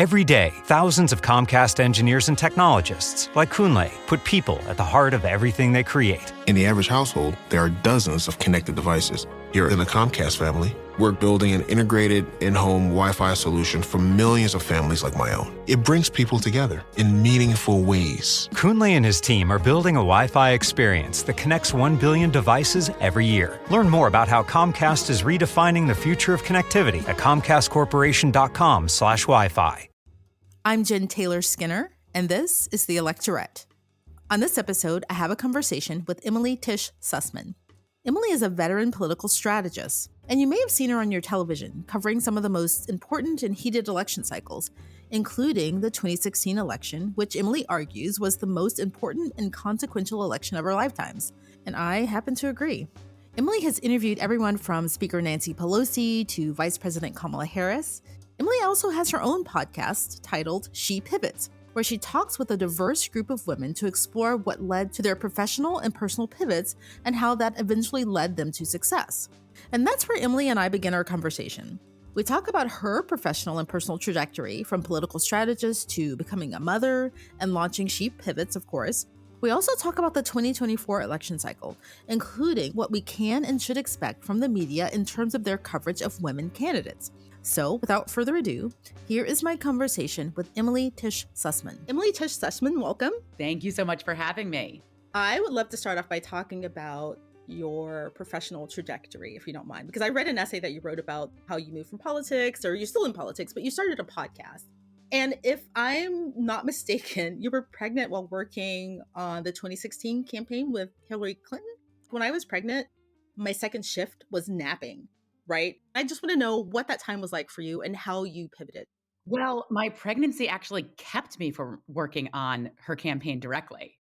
Every day, thousands of Comcast engineers and technologists, like Kunle, put people at the heart of everything they create. In the average household, there are dozens of connected devices. Here in the Comcast family, we're building an integrated in-home Wi-Fi solution for millions of families like my own. It brings people together in meaningful ways. Kunle and his team are building a Wi-Fi experience that connects 1 billion devices every year. Learn more about how Comcast is redefining the future of connectivity at comcastcorporation.com/Wi-Fi. I'm Jen Taylor Skinner, and this is the Electorette. On this episode, I have a conversation with Tisch Sussman. Emily is a veteran political strategist, and you may have seen her on your television covering some of the most important and heated election cycles, including the 2016 election, which Emily argues was the most important and consequential election of our lifetimes. And I happen to agree. Emily has interviewed everyone from Speaker Nancy Pelosi to Vice President Kamala Harris. Emily also has her own podcast titled She Pivots, where she talks with a diverse group of women to explore what led to their professional and personal pivots and how that eventually led them to success. And that's where Emily and I begin our conversation. We talk about her professional and personal trajectory from political strategist to becoming a mother and launching She Pivots, of course. We also talk about the 2024 election cycle, including what we can and should expect from the media in terms of their coverage of women candidates. So, without further ado, here is my conversation with Tisch Sussman. Tisch Sussman, welcome. Thank you so much for having me. I would love to start off by talking about your professional trajectory, if you don't mind, because I read an essay that you wrote about how you moved from politics, or you're still in politics, but you started a podcast. And if I'm not mistaken, you were pregnant while working on the 2016 campaign with Hillary Clinton. When I was pregnant, my second shift was napping. Right? I just want to know what that time was like for you and how you pivoted. Well, my pregnancy actually kept me from working on her campaign directly.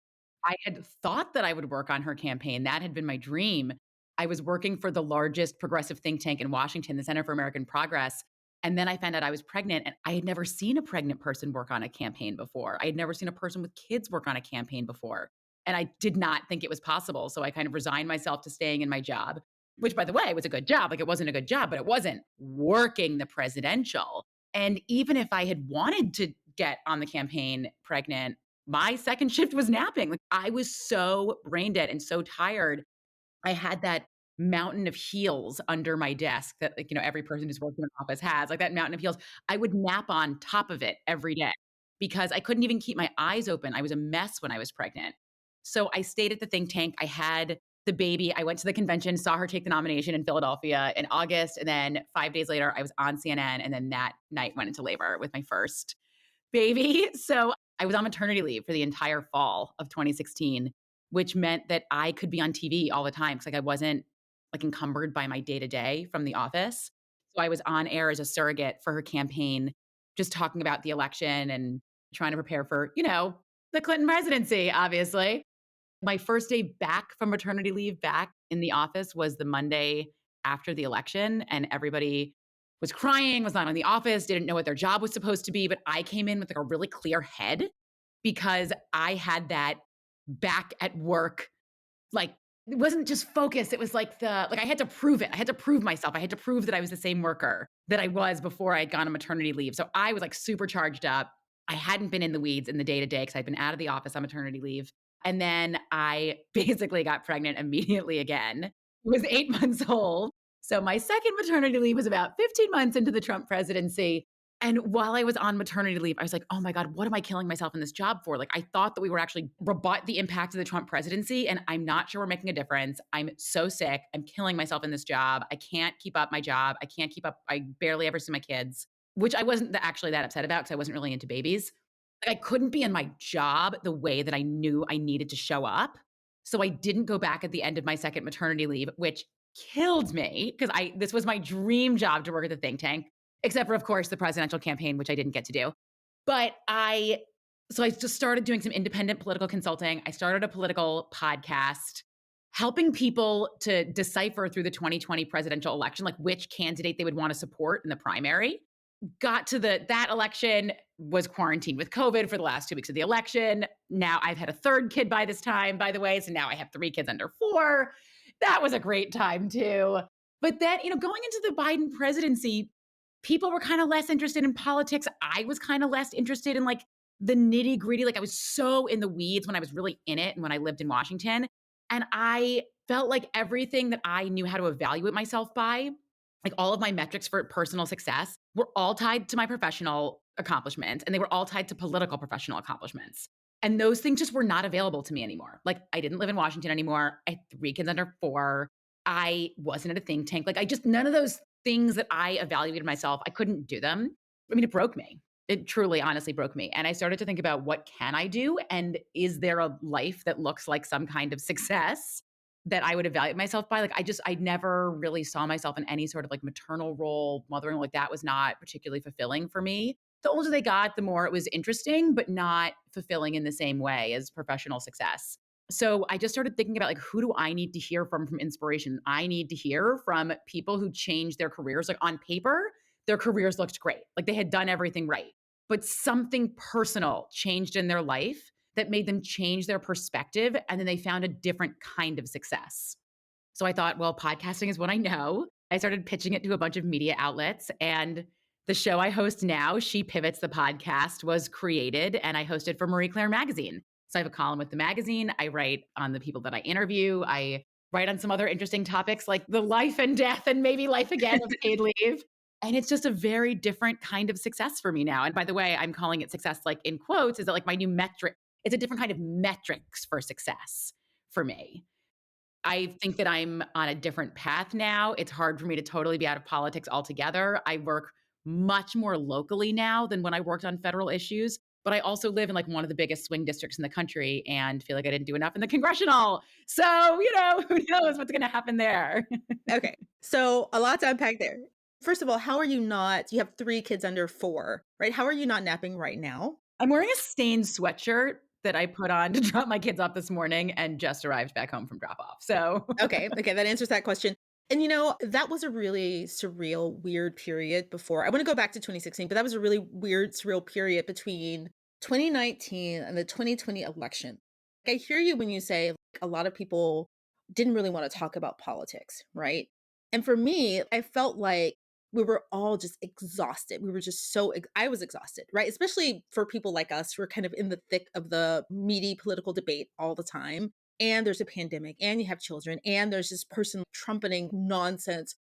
I had thought that I would work on her campaign. That had been my dream. I was working for the largest progressive think tank in Washington, the Center for American Progress. And then I found out I was pregnant, and I had never seen a pregnant person work on a campaign before. I had never seen a person with kids work on a campaign before. And I did not think it was possible. So I kind of resigned myself to staying in my job, which, by the way, was a good job. Like, it wasn't a good job, but it wasn't working the presidential. And even if I had wanted to get on the campaign pregnant, my second shift was napping. Like, I was so brain dead and so tired. I had that mountain of heels under my desk that, like, every person who's working in an office has, like that mountain of heels. I would nap on top of it every day because I couldn't even keep my eyes open. I was a mess when I was pregnant. So I stayed at the think tank. I had the baby. I went to the convention, saw her take the nomination in Philadelphia in August. And then 5 days later, I was on CNN. And then that night went into labor with my first baby. So I was on maternity leave for the entire fall of 2016, which meant that I could be on TV all the time. Because I wasn't encumbered by my day-to-day from the office. So I was on air as a surrogate for her campaign, just talking about the election and trying to prepare for, the Clinton presidency, obviously. My first day back from maternity leave back in the office was the Monday after the election, and everybody was crying, was not in the office, didn't know what their job was supposed to be. But I came in with a really clear head because I had that back at work, it wasn't just focus. It was I had to prove it. I had to prove myself. I had to prove that I was the same worker that I was before I had gone on maternity leave. So I was super charged up. I hadn't been in the weeds in the day-to-day because I'd been out of the office on maternity leave. And then I basically got pregnant immediately again. It was 8 months old. So my second maternity leave was about 15 months into the Trump presidency. And while I was on maternity leave, I was like, oh my God, what am I killing myself in this job for? I thought that we were actually rebut the impact of the Trump presidency, and I'm not sure we're making a difference. I'm so sick. I'm killing myself in this job. I can't keep up my job. I can't keep up. I barely ever see my kids, which I wasn't actually that upset about because I wasn't really into babies. I couldn't be in my job the way that I knew I needed to show up. So I didn't go back at the end of my second maternity leave, which killed me because this was my dream job to work at the think tank, except for, of course, the presidential campaign, which I didn't get to do. But so I just started doing some independent political consulting. I started a political podcast, helping people to decipher through the 2020 presidential election, which candidate they would want to support in the primary. Got to that election, was quarantined with COVID for the last 2 weeks of the election. Now I've had a third kid by this time, by the way. So now I have 3 kids under 4. That was a great time too. But then, going into the Biden presidency, people were kind of less interested in politics. I was kind of less interested in like the nitty gritty. Like I was so in the weeds when I was really in it and when I lived in Washington. And I felt like everything that I knew how to evaluate myself by, like all of my metrics for personal success, were all tied to my professional accomplishments and they were all tied to political professional accomplishments. And those things just were not available to me anymore. Like I didn't live in Washington anymore. I had 3 kids under 4. I wasn't at a think tank. Like I just, none of those things that I evaluated myself, I couldn't do them. I mean, it broke me. It truly, honestly broke me. And I started to think about what can I do? And is there a life that looks like some kind of success that I would evaluate myself by? Like, I never really saw myself in any sort of like maternal role, mothering, like that was not particularly fulfilling for me. The older they got, the more it was interesting, but not fulfilling in the same way as professional success. So I just started thinking about like who do I need to hear from inspiration? I need to hear from people who changed their careers. Like on paper, their careers looked great. Like they had done everything right. But something personal changed in their life that made them change their perspective and then they found a different kind of success. So I thought, well, podcasting is what I know. I started pitching it to a bunch of media outlets and the show I host now, She Pivots the Podcast, was created and I hosted for Marie Claire magazine. So I have a column with the magazine. I write on the people that I interview. I write on some other interesting topics like the life and death and maybe life again of paid leave. And it's just a very different kind of success for me now. And by the way, I'm calling it success like in quotes, is that like my new metric? It's a different kind of metrics for success for me. I think that I'm on a different path now. It's hard for me to totally be out of politics altogether. I work much more locally now than when I worked on federal issues. But I also live in like one of the biggest swing districts in the country and feel like I didn't do enough in the congressional. So, who knows what's going to happen there? Okay. So a lot to unpack there. First of all, how are you not? You have 3 kids under 4, right? How are you not napping right now? I'm wearing a stained sweatshirt that I put on to drop my kids off this morning and just arrived back home from drop off. So, Okay. Okay. That answers that question. And that was a really surreal, weird period before. I want to go back to 2016, but that was a really weird, surreal period between 2019 and the 2020 election. I hear you when you say like, a lot of people didn't really want to talk about politics, right? And for me, I felt like we were all just exhausted. We were just I was exhausted, right? Especially for people like us who are kind of in the thick of the meaty political debate all the time and there's a pandemic and you have children and there's this person trumpeting nonsense,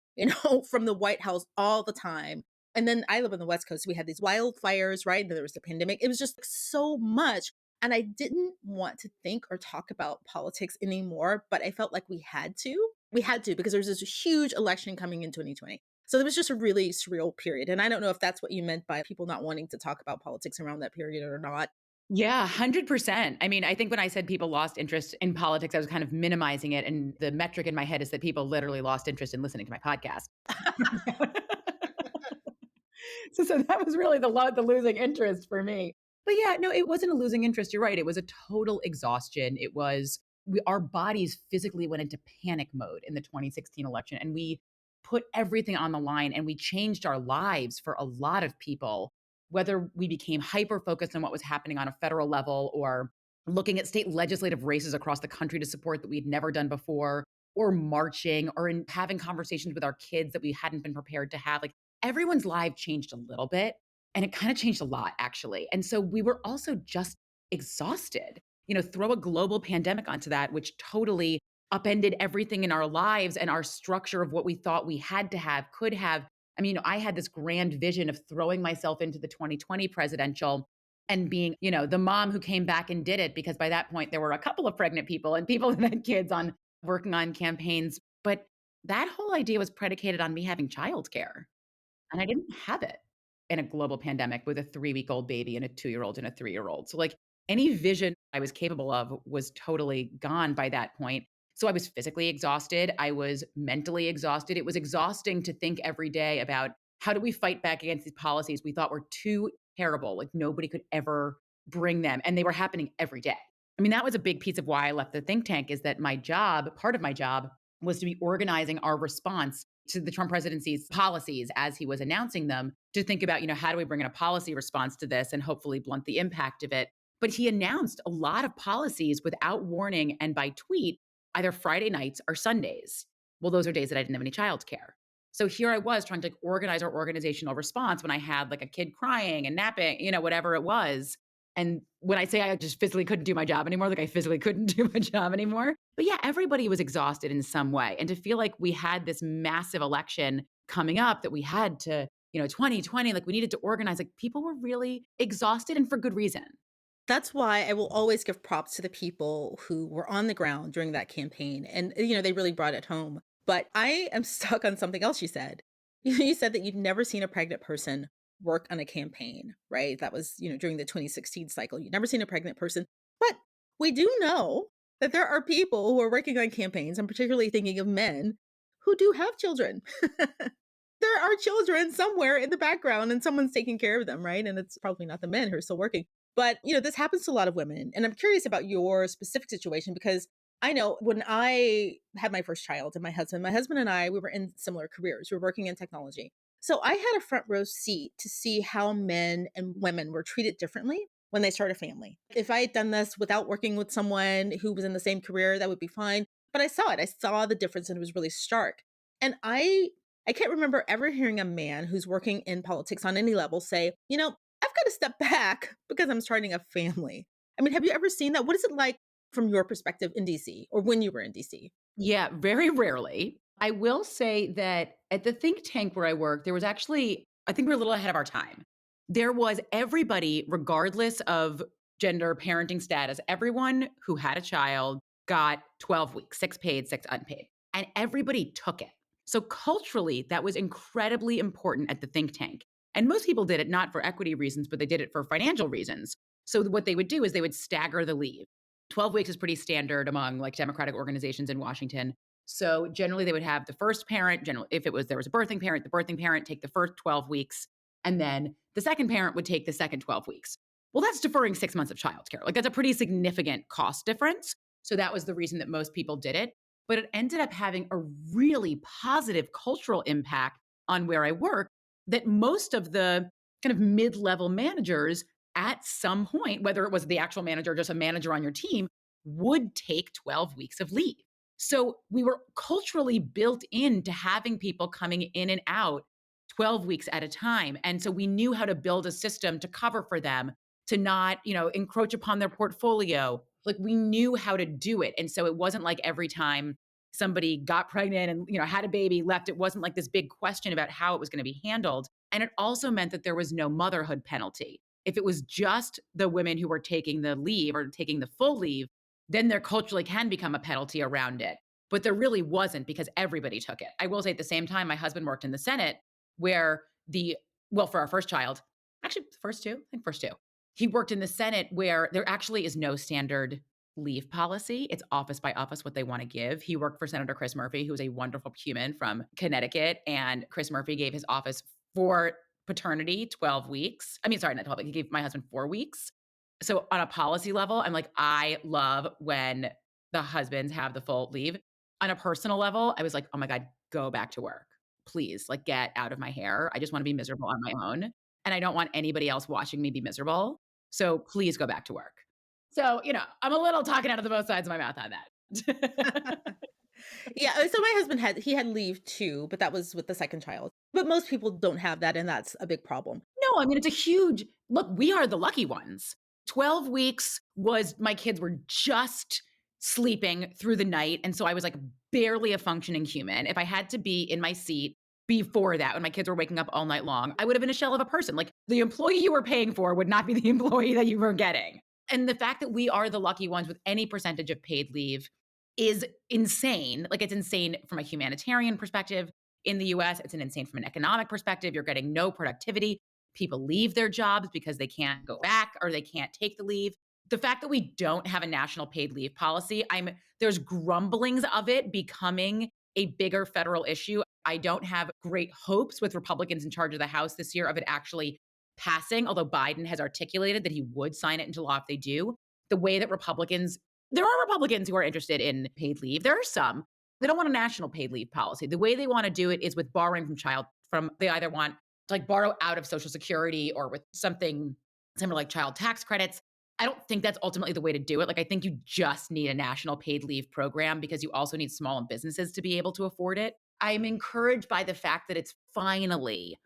from the White House all the time. And then I live on the West Coast. So we had these wildfires, right? And there was the pandemic. It was just so much. And I didn't want to think or talk about politics anymore, but I felt like we had to. We had to because there was this huge election coming in 2020. So it was just a really surreal period. And I don't know if that's what you meant by people not wanting to talk about politics around that period or not. yeah, 100%. I mean, I think when I said people lost interest in politics, I was kind of minimizing it. And the metric in my head is that people literally lost interest in listening to my podcast. So that was really the losing interest for me. But yeah, no, it wasn't a losing interest. You're right. It was a total exhaustion. It was our bodies physically went into panic mode in the 2016 election, and we put everything on the line, and we changed our lives for a lot of people. Whether we became hyper focused on what was happening on a federal level, or looking at state legislative races across the country to support that we'd never done before, or marching, or in having conversations with our kids that we hadn't been prepared to have. Like everyone's life changed a little bit and it kind of changed a lot actually. And so we were also just exhausted. Throw a global pandemic onto that, which totally upended everything in our lives and our structure of what we thought we had to have, could have. I mean, I had this grand vision of throwing myself into the 2020 presidential and being, the mom who came back and did it, because by that point there were a couple of pregnant people and people that had kids on working on campaigns. But that whole idea was predicated on me having childcare. And I didn't have it in a global pandemic with a 3-week-old baby and a 2-year-old and a 3-year-old. So like any vision I was capable of was totally gone by that point. So I was physically exhausted. I was mentally exhausted. It was exhausting to think every day about how do we fight back against these policies we thought were too terrible, like nobody could ever bring them. And they were happening every day. I mean, that was a big piece of why I left the think tank, is that part of my job was to be organizing our response to the Trump presidency's policies as he was announcing them, to think about, how do we bring in a policy response to this and hopefully blunt the impact of it. But he announced a lot of policies without warning and by tweet, either Friday nights or Sundays. Well, those are days that I didn't have any childcare. So here I was trying to like organize our organizational response when I had like a kid crying and napping, whatever it was. And when I say I just physically couldn't do my job anymore, like I physically couldn't do my job anymore. But yeah, everybody was exhausted in some way. And to feel like we had this massive election coming up that we had to, 2020, like we needed to organize, like people were really exhausted and for good reason. That's why I will always give props to the people who were on the ground during that campaign. And, they really brought it home. But I am stuck on something else you said. You said that you'd never seen a pregnant person work on a campaign, right? That was, during the 2016 cycle. You'd never seen a pregnant person. But we do know that there are people who are working on campaigns. I'm particularly thinking of men who do have children. There are children somewhere in the background and someone's taking care of them, right? And it's probably not the men who are still working. But, this happens to a lot of women. And I'm curious about your specific situation because I know when I had my first child and my husband and I, we were in similar careers. We were working in technology. So I had a front row seat to see how men and women were treated differently when they start a family. If I had done this without working with someone who was in the same career, that would be fine. But I saw it. I saw the difference and it was really stark. And I can't remember ever hearing a man who's working in politics on any level say, I've got to step back because I'm starting a family. I mean, have you ever seen that? What is it like from your perspective in DC or when you were in DC? Yeah, very rarely. I will say that at the think tank where I work, there was actually, I think we're a little ahead of our time. There was everybody, regardless of gender, parenting status, everyone who had a child got 12 weeks, 6 paid, 6 unpaid. And everybody took it. So culturally, that was incredibly important at the think tank. And most people did it not for equity reasons, but they did it for financial reasons. So what they would do is they would stagger the leave. 12 weeks is pretty standard among like Democratic organizations in Washington. So generally they would have the first parent, generally if there was a birthing parent, the birthing parent take the first 12 weeks, and then the second parent would take the second 12 weeks. Well, that's deferring 6 months of childcare. Like that's a pretty significant cost difference. So that was the reason that most people did it. But it ended up having a really positive cultural impact on where I work that most of the kind of mid-level managers at some point, whether it was the actual manager or just a manager on your team, would take 12 weeks of leave. So we were culturally built into having people coming in and out 12 weeks at a time. And so we knew how to build a system to cover for them, to not, encroach upon their portfolio. Like we knew how to do it. And so it wasn't like every time somebody got pregnant and, had a baby, left, it wasn't like this big question about how it was going to be handled. And it also meant that there was no motherhood penalty. If it was just the women who were taking the leave or taking the full leave, then there culturally can become a penalty around it. But there really wasn't because everybody took it. I will say at the same time, my husband worked in the Senate where for our first child, actually the first two, I think first two, he worked in the Senate where there actually is no standard leave policy. It's office by office what they want to give. He worked for Senator Chris Murphy, who is a wonderful human from Connecticut. And Chris Murphy gave his office for paternity 12 weeks. I mean, sorry, not 12, he gave my husband 4 weeks. So on a policy level, I'm like, I love when the husbands have the full leave. On a personal level, I was like, oh my God, go back to work. Please, like get out of my hair. I just want to be miserable on my own. And I don't want anybody else watching me be miserable. So please go back to work. So, I'm a little talking out of the both sides of my mouth on that. Yeah, so my husband had leave too, but that was with the second child. But most people don't have that, and that's a big problem. No, I mean, it's a huge look. We are the lucky ones. 12 weeks was my kids were just sleeping through the night. And so I was like barely a functioning human. If I had to be in my seat before that, when my kids were waking up all night long, I would have been a shell of a person. Like the employee you were paying for would not be the employee that you were getting. And the fact that we are the lucky ones with any percentage of paid leave is insane. Like it's insane from a humanitarian perspective in the US. It's insane from an economic perspective. You're getting no productivity. People leave their jobs because they can't go back or they can't take the leave. The fact that we don't have a national paid leave policy, there's grumblings of it becoming a bigger federal issue. I don't have great hopes with Republicans in charge of the House this year of it actually passing, although Biden has articulated that he would sign it into law if they do. The way that there are Republicans who are interested in paid leave. There are some. They don't want a national paid leave policy. The way they want to do it is with borrowing they either want to like borrow out of Social Security or with something similar like child tax credits. I don't think that's ultimately the way to do it. Like I think you just need a national paid leave program because you also need small businesses to be able to afford it. I'm encouraged by the fact that it's finally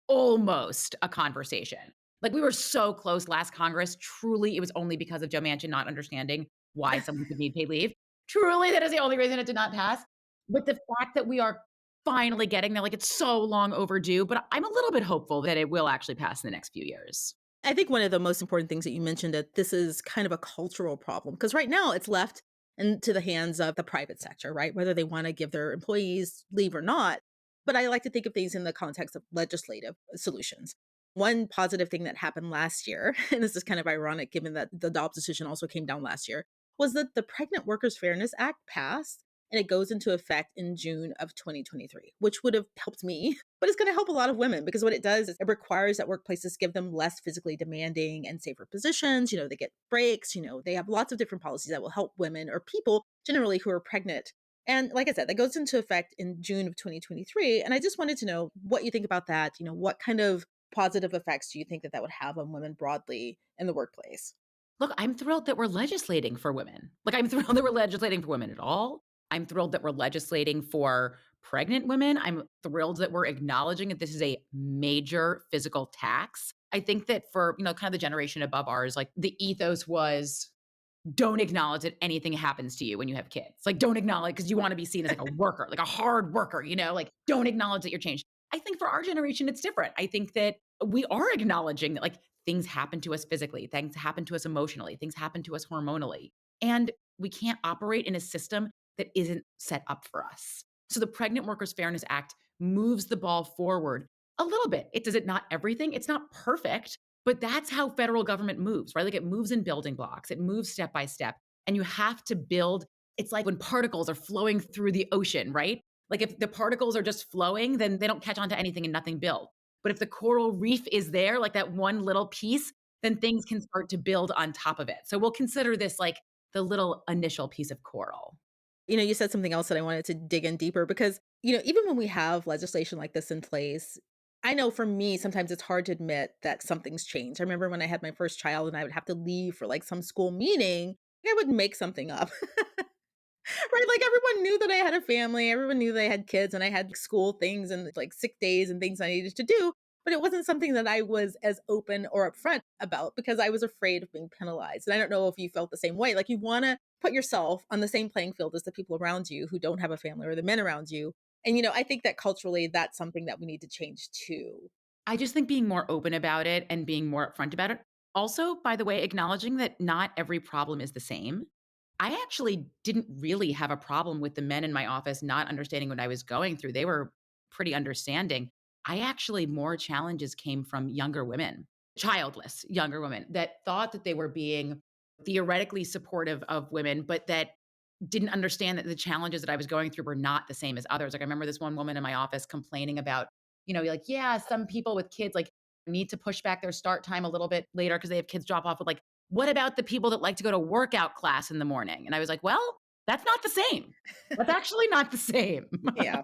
almost a conversation. Like, we were so close last Congress. Truly, it was only because of Joe Manchin not understanding why someone could need paid leave. Truly, that is the only reason it did not pass. But the fact that we are finally getting there, like, it's so long overdue, but I'm a little bit hopeful that it will actually pass in the next few years. I think one of the most important things that you mentioned that this is kind of a cultural problem because right now it's left into the hands of the private sector, right? Whether they want to give their employees leave or not. But I like to think of things in the context of legislative solutions. One positive thing that happened last year, and this is kind of ironic given that the Dobbs decision also came down last year, was that the Pregnant Workers Fairness Act passed and it goes into effect in June of 2023, which would have helped me, but it's going to help a lot of women because what it does is it requires that workplaces give them less physically demanding and safer positions. They get breaks, they have lots of different policies that will help women or people generally who are pregnant. And like I said, that goes into effect in June of 2023. And I just wanted to know what you think about that. What kind of positive effects do you think that that would have on women broadly in the workplace? Look, I'm thrilled that we're legislating for women. Like, I'm thrilled that we're legislating for women at all. I'm thrilled that we're legislating for pregnant women. I'm thrilled that we're acknowledging that this is a major physical tax. I think that for, kind of the generation above ours, like, the ethos was don't acknowledge that anything happens to you when you have kids. Like, don't acknowledge because you want to be seen as like a worker, like a hard worker, like, don't acknowledge that you're changed. I think for our generation, it's different. I think that we are acknowledging that, like, things happen to us physically, things happen to us emotionally, things happen to us hormonally. And we can't operate in a system that isn't set up for us. So the Pregnant Workers Fairness Act moves the ball forward a little bit. It does it not everything. It's not perfect, but that's how federal government moves, right? Like, it moves in building blocks, it moves step by step. And you have to build. It's like when particles are flowing through the ocean, right? Like, if the particles are just flowing, then they don't catch on to anything and nothing builds. But if the coral reef is there, like that one little piece, then things can start to build on top of it. So we'll consider this like the little initial piece of coral. You said something else that I wanted to dig in deeper because, even when we have legislation like this in place, I know for me, sometimes it's hard to admit that something's changed. I remember when I had my first child and I would have to leave for like some school meeting, I would make something up. Right, like, everyone knew that I had a family, everyone knew that I had kids, and I had school things and, like, sick days and things I needed to do, but it wasn't something that I was as open or upfront about because I was afraid of being penalized, and I don't know if you felt the same way, like, you wanna put yourself on the same playing field as the people around you who don't have a family or the men around you, and, I think that culturally, that's something that we need to change too. I just think being more open about it and being more upfront about it. Also, by the way, acknowledging that not every problem is the same. I actually didn't really have a problem with the men in my office not understanding what I was going through. They were pretty understanding. More challenges came from younger women, childless younger women that thought that they were being theoretically supportive of women, but that didn't understand that the challenges that I was going through were not the same as others. Like, I remember this one woman in my office complaining about, like, yeah, some people with kids like need to push back their start time a little bit later because they have kids drop off. But like, what about the people that like to go to workout class in the morning? And I was like, well, that's not the same. That's actually not the same. Yeah.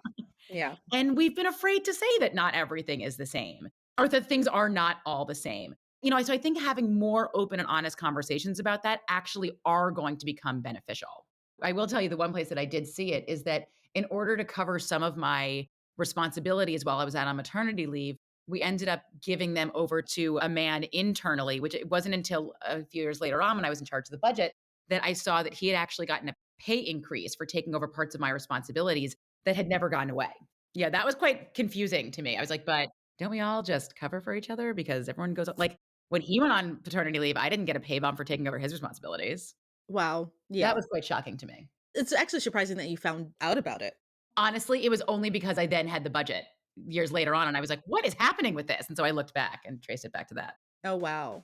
Yeah. And we've been afraid to say that not everything is the same or that things are not all the same. So I think having more open and honest conversations about that actually are going to become beneficial. I will tell you the one place that I did see it is that in order to cover some of my responsibilities while I was out on maternity leave, we ended up giving them over to a man internally, which it wasn't until a few years later on when I was in charge of the budget that I saw that he had actually gotten a pay increase for taking over parts of my responsibilities that had never gone away. Yeah, that was quite confusing to me. I was like, but don't we all just cover for each other because everyone goes like when he went on paternity leave, I didn't get a pay bump for taking over his responsibilities. Wow. That Yeah. was quite shocking to me. It's actually surprising that you found out about it. Honestly, it was only because I then had the budget years later on, and I was like, "What is happening with this?" And so I looked back and traced it back to that. Oh, wow.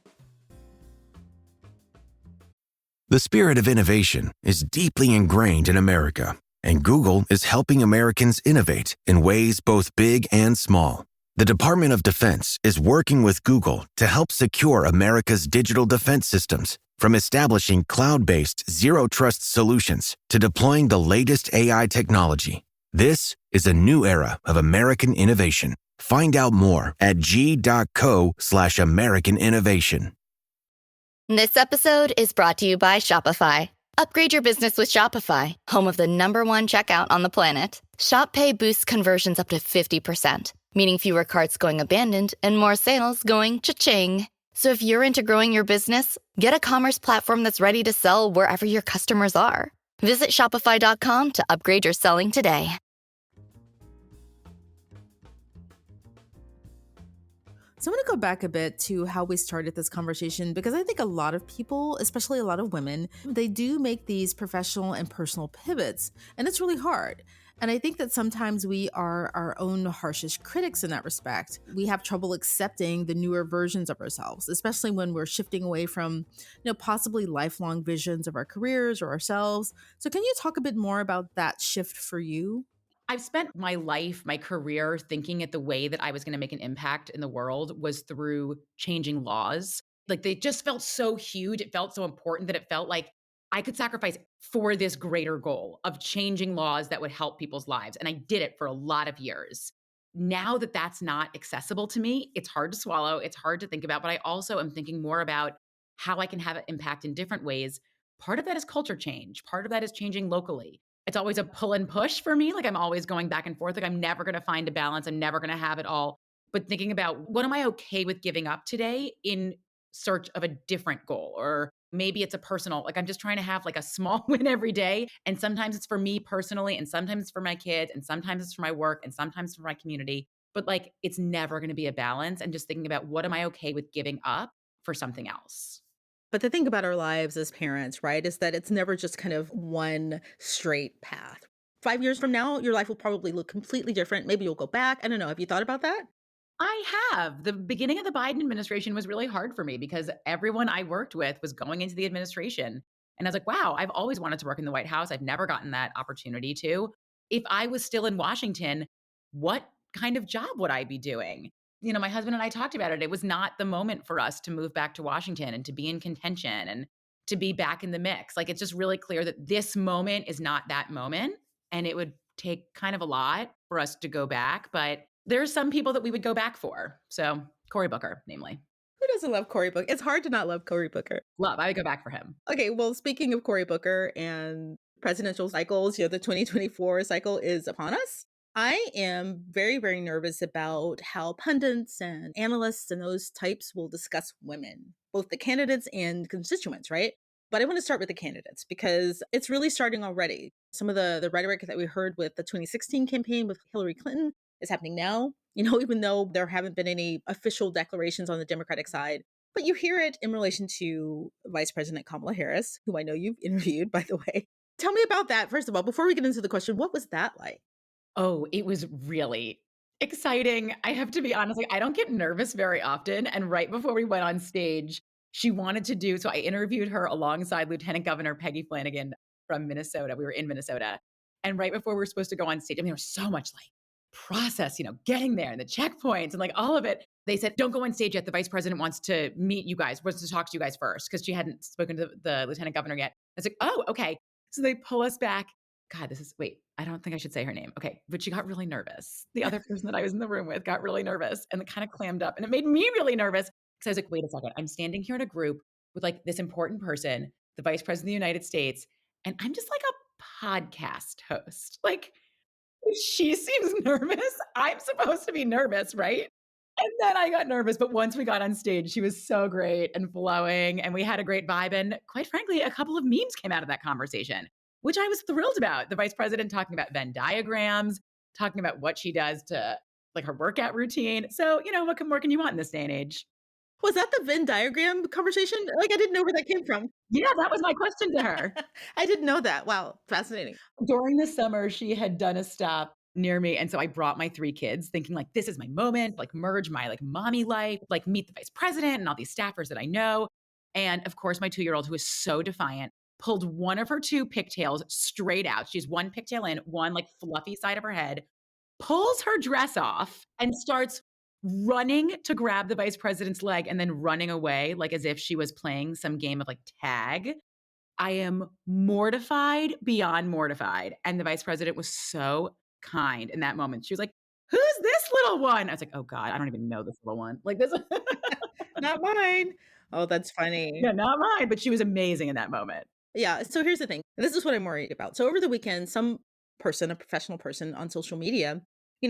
The spirit of innovation is deeply ingrained in America, and Google is helping Americans innovate in ways both big and small. The Department of Defense is working with Google to help secure America's digital defense systems, from establishing cloud-based zero-trust solutions to deploying the latest AI technology. This is a new era of American innovation. Find out more at g.co/American innovation. This episode is brought to you by Shopify. Upgrade your business with Shopify, home of the #1 checkout on the planet. Shop Pay boosts conversions up to 50%, meaning fewer carts going abandoned and more sales going cha-ching. So if you're into growing your business, get a commerce platform that's ready to sell wherever your customers are. Visit shopify.com to upgrade your selling today. So I want to go back a bit to how we started this conversation, because I think a lot of people, especially a lot of women, they do make these professional and personal pivots, and it's really hard. And I think that sometimes we are our own harshest critics in that respect. We have trouble accepting the newer versions of ourselves, especially when we're shifting away from, possibly lifelong visions of our careers or ourselves. So can you talk a bit more about that shift for you? I've spent my life, my career thinking at the way that I was going to make an impact in the world was through changing laws. Like they just felt so huge. It felt so important that it felt like I could sacrifice for this greater goal of changing laws that would help people's lives. And I did it for a lot of years. Now that that's not accessible to me, it's hard to swallow. It's hard to think about. But I also am thinking more about how I can have an impact in different ways. Part of that is culture change, part of that is changing locally. It's always a pull and push for me. Like I'm always going back and forth. Like I'm never going to find a balance. I'm never going to have it all. But thinking about what am I okay with giving up today in search of a different goal? Or maybe it's a personal, like I'm just trying to have like a small win every day. And sometimes it's for me personally, and sometimes it's for my kids, and sometimes it's for my work, and sometimes for my community. But like it's never going to be a balance. And just thinking about what am I okay with giving up for something else? But the thing about our lives as parents, right, is that it's never just kind of one straight path. 5 years from now, your life will probably look completely different. Maybe you'll go back. I don't know. Have you thought about that? I have. The beginning of the Biden administration was really hard for me because everyone I worked with was going into the administration. And I was like, wow, I've always wanted to work in the White House. I've never gotten that opportunity to. If I was still in Washington, what kind of job would I be doing? My husband and I talked about it. It was not the moment for us to move back to Washington and to be in contention and to be back in the mix. Like it's just really clear that this moment is not that moment. And it would take kind of a lot for us to go back. But there's some people that we would go back for. So Cory Booker, namely. Who doesn't love Cory Booker? It's hard to not love Cory Booker. Love. I would go back for him. Okay, well, speaking of Cory Booker and presidential cycles, the 2024 cycle is upon us. I am very, very nervous about how pundits and analysts and those types will discuss women, both the candidates and constituents, right? But I want to start with the candidates because it's really starting already. Some of the rhetoric that we heard with the 2016 campaign with Hillary Clinton is happening now, even though there haven't been any official declarations on the Democratic side. But you hear it in relation to Vice President Kamala Harris, who I know you've interviewed, by the way. Tell me about that, first of all, before we get into the question, what was that like? Oh, it was really exciting. I have to be honest, like I don't get nervous very often. And right before we went on stage, she wanted to do so I interviewed her alongside Lieutenant Governor Peggy Flanagan from Minnesota. We were in Minnesota. And right before we were supposed to go on stage, I mean, there was so much like process, getting there and the checkpoints and like all of it. They said, don't go on stage yet. The vice president wants to meet you guys, wants to talk to you guys first because she hadn't spoken to the lieutenant governor yet. I was like, oh, okay. So they pull us back. God, wait, I don't think I should say her name. Okay. But she got really nervous. The other person that I was in the room with got really nervous and it kind of clammed up and it made me really nervous because I was like, wait a second. I'm standing here in a group with like this important person, the vice president of the United States, and I'm just like a podcast host. Like, she seems nervous. I'm supposed to be nervous, right? And then I got nervous, but once we got on stage, she was so great and flowing, and we had a great vibe. And quite frankly, a couple of memes came out of that conversation, which I was thrilled about. The vice president talking about Venn diagrams, talking about what she does to like her workout routine. So, what more can you want in this day and age? Was that the Venn diagram conversation? Like, I didn't know where that came from. Yeah, that was my question to her. I didn't know that. Wow, fascinating. During the summer, she had done a stop near me. And so I brought my 3 kids thinking like, this is my moment, like merge my like mommy life, like meet the vice president and all these staffers that I know. And of course, my 2-year-old who is so defiant pulled one of her 2 pigtails straight out. She's one pigtail in, one like fluffy side of her head, pulls her dress off and starts running to grab the vice president's leg and then running away like as if she was playing some game of like tag. I am mortified beyond mortified. And the vice president was so kind in that moment. She was like, who's this little one? I was like, oh God, I don't even know this little one. Like this. Not mine. Oh, that's funny. Yeah, not mine. But she was amazing in that moment. Yeah. So here's the thing. This is what I'm worried about. So over the weekend, some person, a professional person on social media,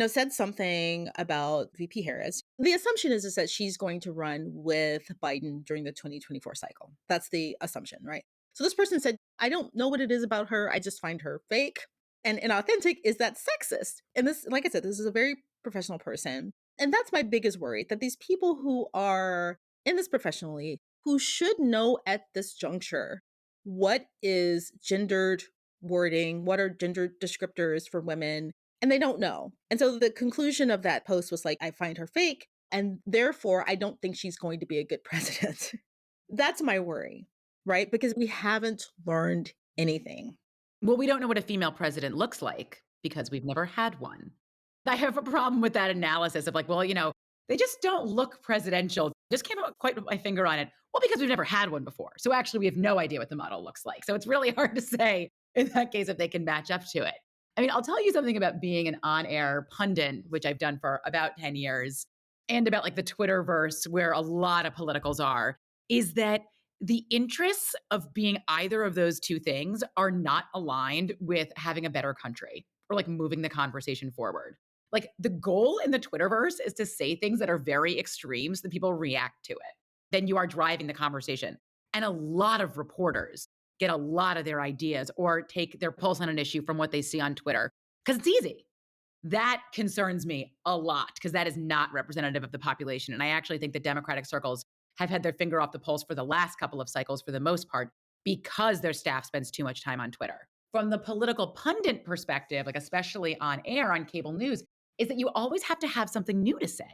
said something about VP Harris. The assumption is that she's going to run with Biden during the 2024 cycle. That's the assumption, right? So this person said, I don't know what it is about her. I just find her fake and inauthentic. Is that sexist? And this, like I said, this is a very professional person. And that's my biggest worry, that these people who are in this professionally, who should know at this juncture what is gendered wording, what are gender descriptors for women, and they don't know. And so the conclusion of that post was like, I find her fake, and therefore I don't think she's going to be a good president. That's my worry, right? Because we haven't learned anything. Well, we don't know what a female president looks like because we've never had one. I have a problem with that analysis of like, well, they just don't look presidential. Just can't quite put my finger on it. Well, because we've never had one before. So actually, we have no idea what the model looks like. So it's really hard to say in that case if they can match up to it. I mean, I'll tell you something about being an on air pundit, which I've done for about 10 years, and about like the Twitterverse, where a lot of politicals are, is that the interests of being either of those two things are not aligned with having a better country or like moving the conversation forward. Like the goal in the Twitterverse is to say things that are very extreme so that people react to it. Then you are driving the conversation. And a lot of reporters get a lot of their ideas or take their pulse on an issue from what they see on Twitter because it's easy. That concerns me a lot because that is not representative of the population. And I actually think the Democratic circles have had their finger off the pulse for the last couple of cycles for the most part because their staff spends too much time on Twitter. From the political pundit perspective, like especially on air on cable news, is that you always have to have something new to say.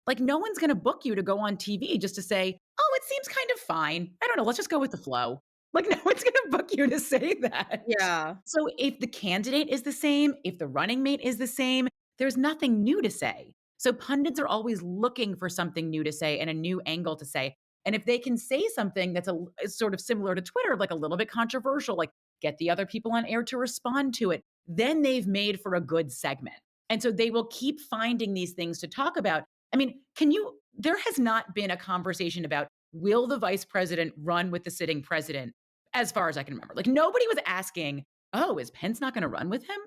Like no one's going to book you to go on TV just to say, "Oh, it seems kind of fine. I don't know, let's just go with the flow." Like no one's going to book you to say that. Yeah. So if the candidate is the same, if the running mate is the same, there's nothing new to say. So pundits are always looking for something new to say and a new angle to say. And if they can say something that's is sort of similar to Twitter, like a little bit controversial, like get the other people on air to respond to it, then they've made for a good segment. And so they will keep finding these things to talk about. I mean, there has not been a conversation about will the vice president run with the sitting president as far as I can remember. Like nobody was asking, oh, is Pence not going to run with him?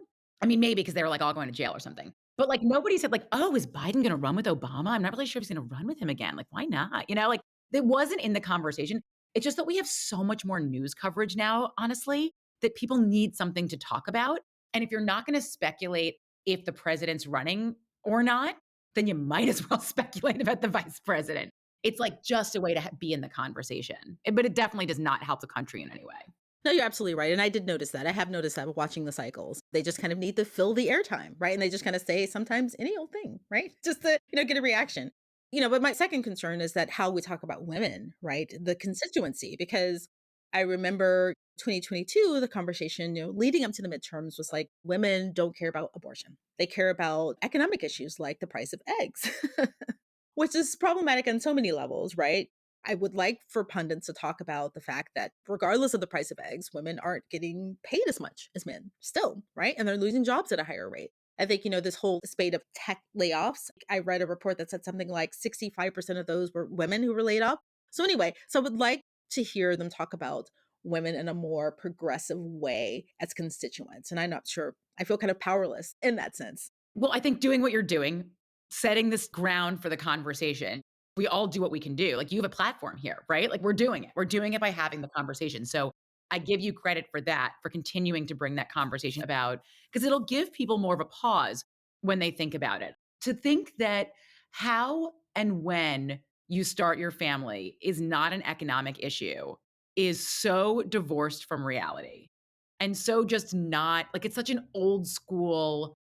I mean, maybe because they were like all going to jail or something. But like nobody said like, oh, is Biden going to run with Obama? I'm not really sure if he's going to run with him again. Like, why not? Like it wasn't in the conversation. It's just that we have so much more news coverage now, honestly, that people need something to talk about. And if you're not going to speculate if the president's running or not, then you might as well speculate about the vice president. It's like just a way to be in the conversation. But it definitely does not help the country in any way. No, you're absolutely right. And I did notice that. I have noticed that watching the cycles. They just kind of need to fill the airtime, right? And they just kind of say sometimes any old thing, right? Just to, get a reaction. But my second concern is that how we talk about women, right? The constituency, because I remember 2022, the conversation, leading up to the midterms was like, women don't care about abortion. They care about economic issues like the price of eggs, which is problematic on so many levels, right? I would like for pundits to talk about the fact that regardless of the price of eggs, women aren't getting paid as much as men still, right? And they're losing jobs at a higher rate. I think, this whole spate of tech layoffs, I read a report that said something like 65% of those were women who were laid off. So anyway, so I would like to hear them talk about women in a more progressive way as constituents. And I'm not sure, I feel kind of powerless in that sense. Well, I think doing what you're doing, setting this ground for the conversation, we all do what we can do. Like you have a platform here, right? Like we're doing it. We're doing it by having the conversation. So I give you credit for that, for continuing to bring that conversation about, because it'll give people more of a pause when they think about it. To think that how and when you start your family is not an economic issue is so divorced from reality. And so just not like it's such an old school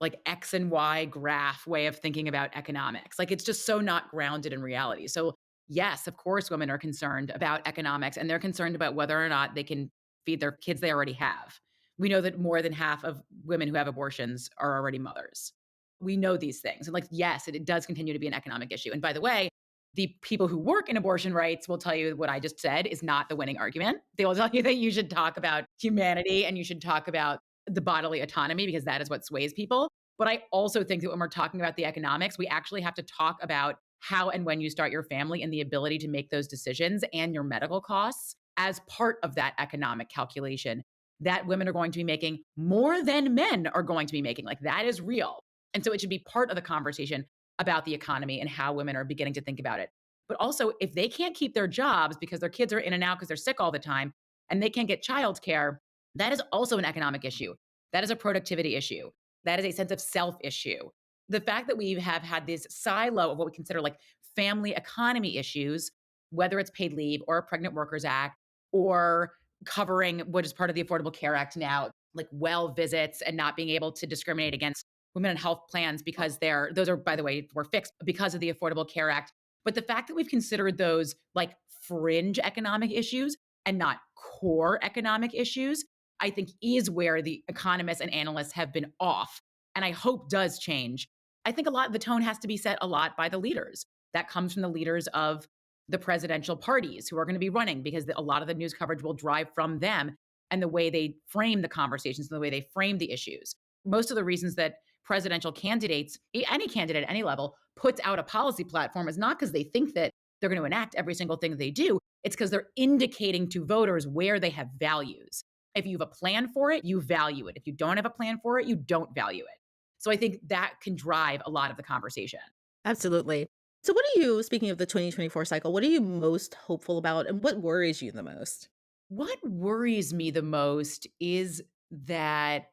like X and Y graph way of thinking about economics. Like it's just so not grounded in reality. So yes, of course, women are concerned about economics and they're concerned about whether or not they can feed their kids they already have. We know that more than half of women who have abortions are already mothers. We know these things. And like, yes, it does continue to be an economic issue. And by the way, the people who work in abortion rights will tell you what I just said is not the winning argument. They will tell you that you should talk about humanity and you should talk about the bodily autonomy because that is what sways people. But I also think that when we're talking about the economics, we actually have to talk about how and when you start your family and the ability to make those decisions and your medical costs as part of that economic calculation that women are going to be making more than men are going to be making. Like that is real. And so it should be part of the conversation about the economy and how women are beginning to think about it. But also, if they can't keep their jobs because their kids are in and out because they're sick all the time and they can't get childcare, that is also an economic issue. That is a productivity issue. That is a sense of self issue. The fact that we have had this silo of what we consider like family economy issues, whether it's paid leave or a Pregnant Workers Act or covering what is part of the Affordable Care Act now, like well visits and not being able to discriminate against women in health plans because those are, by the way, were fixed because of the Affordable Care Act. But the fact that we've considered those like fringe economic issues and not core economic issues, I think is where the economists and analysts have been off. And I hope does change. I think a lot of the tone has to be set a lot by the leaders. That comes from the leaders of the presidential parties who are going to be running because a lot of the news coverage will drive from them and the way they frame the conversations and the way they frame the issues. Most of the reasons that presidential candidates, any candidate at any level, puts out a policy platform is not because they think that they're going to enact every single thing that they do. It's because they're indicating to voters where they have values. If you have a plan for it, you value it. If you don't have a plan for it, you don't value it. So I think that can drive a lot of the conversation. Absolutely. So speaking of the 2024 cycle, what are you most hopeful about and what worries you the most? What worries me the most is that,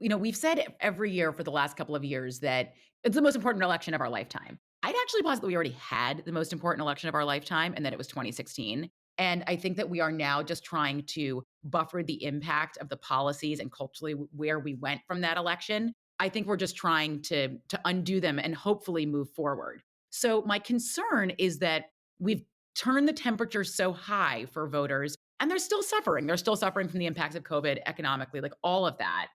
we've said every year for the last couple of years that it's the most important election of our lifetime. I'd actually posit that we already had the most important election of our lifetime and that it was 2016. And I think that we are now just trying to buffer the impact of the policies and culturally where we went from that election. I think we're just trying to undo them and hopefully move forward. So my concern is that we've turned the temperature so high for voters and they're still suffering. They're still suffering from the impacts of COVID economically, like all of that,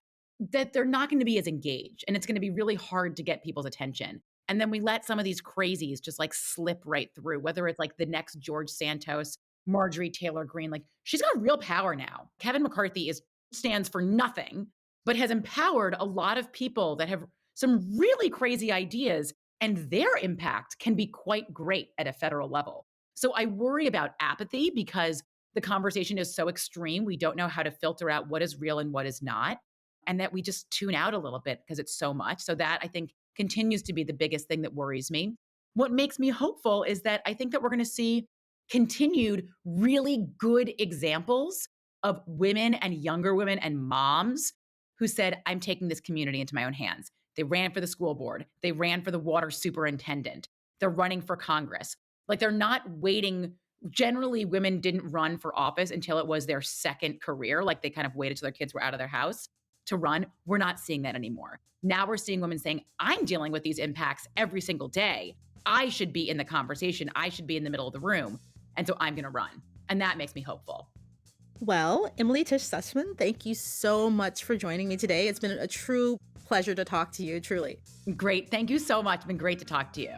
that they're not going to be as engaged. And it's going to be really hard to get people's attention. And then we let some of these crazies just like slip right through, whether it's like the next George Santos, Marjorie Taylor Greene, like she's got real power now. Kevin McCarthy stands for nothing, but has empowered a lot of people that have some really crazy ideas, and their impact can be quite great at a federal level. So I worry about apathy because the conversation is so extreme. We don't know how to filter out what is real and what is not, and that we just tune out a little bit because it's so much. So that I think continues to be the biggest thing that worries me. What makes me hopeful is that I think that we're going to see continued really good examples of women and younger women and moms who said, I'm taking this community into my own hands. They ran for the school board. They ran for the water superintendent. They're running for Congress. Like they're not waiting. Generally, women didn't run for office until it was their second career. Like they kind of waited till their kids were out of their house to run. We're not seeing that anymore. Now we're seeing women saying, I'm dealing with these impacts every single day. I should be in the conversation. I should be in the middle of the room. And so I'm going to run. And that makes me hopeful. Well, Emily Tisch Sussman, thank you so much for joining me today. It's been a true pleasure to talk to you, truly. Great. Thank you so much. It's been great to talk to you.